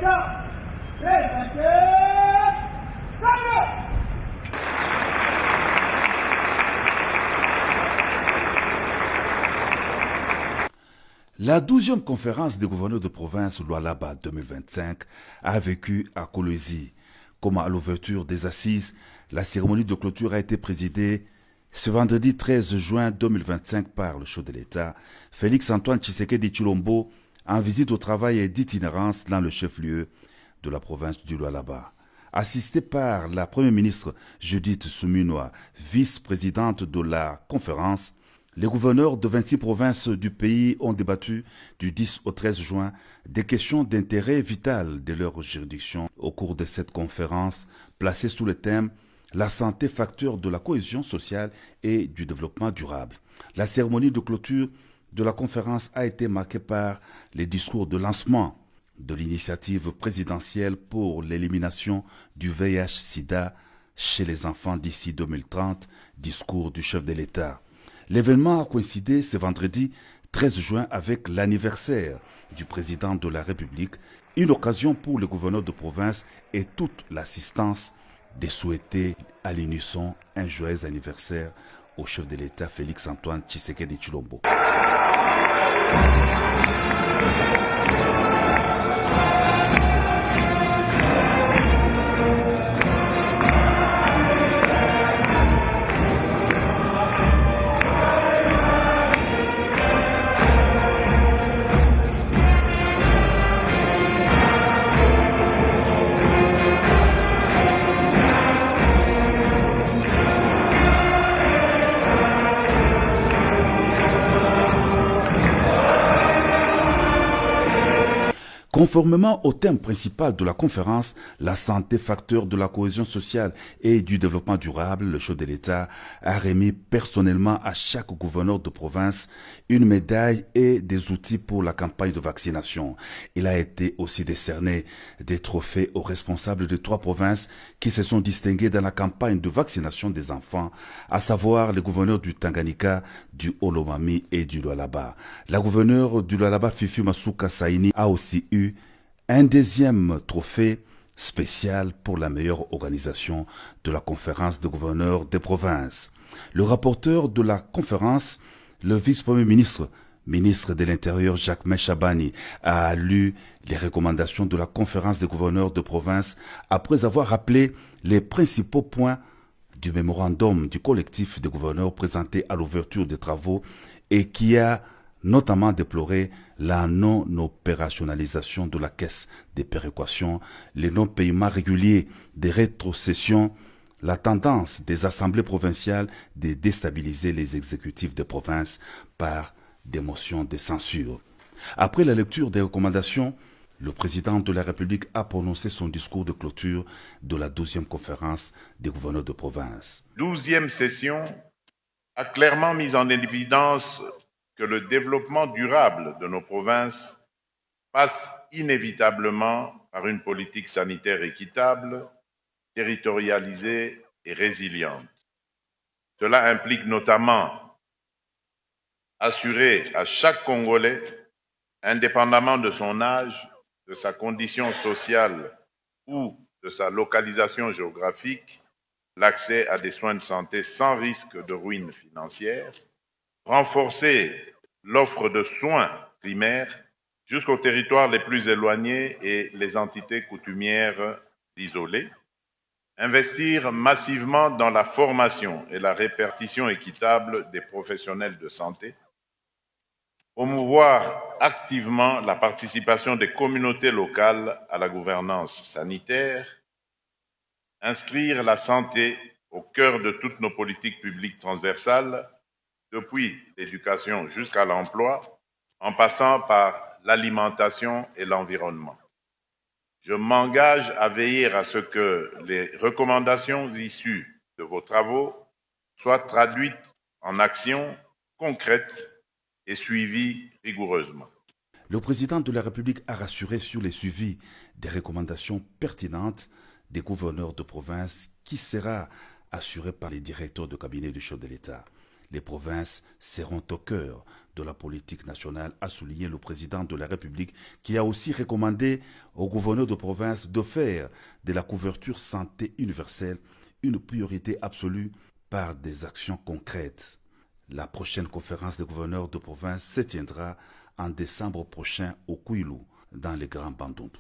l'État. La 12e conférence des gouverneurs de province Lualaba 2025 a vécu à Kolwezi. Comme à l'ouverture des assises, la cérémonie de clôture a été présidée ce vendredi 13 juin 2025 par le chef de l'État, Félix-Antoine Tshisekedi Tshilombo, en visite au travail et d'itinérance dans le chef-lieu de la province du Lualaba. Assisté par la première ministre Judith Suminwa, vice-présidente de la conférence, les gouverneurs de 26 provinces du pays ont débattu du 10 au 13 juin des questions d'intérêt vital de leur juridiction au cours de cette conférence placée sous le thème « La santé, facteur de la cohésion sociale et du développement durable ». La cérémonie de clôture de la conférence a été marquée par les discours de lancement de l'initiative présidentielle pour l'élimination du VIH-Sida chez les enfants d'ici 2030, discours du chef de l'État. L'événement a coïncidé ce vendredi 13 juin avec l'anniversaire du président de la République, une occasion pour les gouverneurs de province et toute l'assistance de souhaiter à l'unisson un joyeux anniversaire au chef de l'État Félix-Antoine Tshisekedi Tshilombo. Conformément au thème principal de la conférence, la santé, facteur de la cohésion sociale et du développement durable, le chef de l'État a remis personnellement à chaque gouverneur de province une médaille et des outils pour la campagne de vaccination. Il a été aussi décerné des trophées aux responsables de 3 provinces qui se sont distingués dans la campagne de vaccination des enfants, à savoir les gouverneurs du Tanganyika, du Olomami et du Lualaba. La gouverneure du Lualaba, Fifi Masuka Saini, a aussi eu un deuxième trophée spécial pour la meilleure organisation de la conférence de gouverneurs des provinces. Le rapporteur de la conférence, le vice-premier ministre, ministre de l'Intérieur Jacques Chabani, a lu les recommandations de la conférence des gouverneurs de province après avoir rappelé les principaux points du mémorandum du collectif des gouverneurs présenté à l'ouverture des travaux et qui a notamment déploré la non-opérationnalisation de la caisse des péréquations, les non-paiements réguliers des rétrocessions, la tendance des assemblées provinciales de déstabiliser les exécutifs des provinces par des motions de censure. Après la lecture des recommandations, le président de la République a prononcé son discours de clôture de la 12e conférence des gouverneurs de province. 12e session a clairement mis en évidence que le développement durable de nos provinces passe inévitablement par une politique sanitaire équitable, territorialisée et résiliente. Cela implique notamment assurer à chaque Congolais, indépendamment de son âge, de sa condition sociale ou de sa localisation géographique, l'accès à des soins de santé sans risque de ruine financière, renforcer l'offre de soins primaires jusqu'aux territoires les plus éloignés et les entités coutumières isolées, investir massivement dans la formation et la répartition équitable des professionnels de santé, promouvoir activement la participation des communautés locales à la gouvernance sanitaire, inscrire la santé au cœur de toutes nos politiques publiques transversales, depuis l'éducation jusqu'à l'emploi, en passant par l'alimentation et l'environnement. Je m'engage à veiller à ce que les recommandations issues de vos travaux soient traduites en actions concrètes et suivies rigoureusement. Le président de la République a rassuré sur les suivis des recommandations pertinentes des gouverneurs de province qui sera assuré par les directeurs de cabinet du chef de l'État. Les provinces seront au cœur de la politique nationale, a souligné le président de la République, qui a aussi recommandé aux gouverneurs de province de faire de la couverture santé universelle une priorité absolue par des actions concrètes. La prochaine conférence des gouverneurs de province se tiendra en décembre prochain au Kouilou, dans les Grands Bandundu.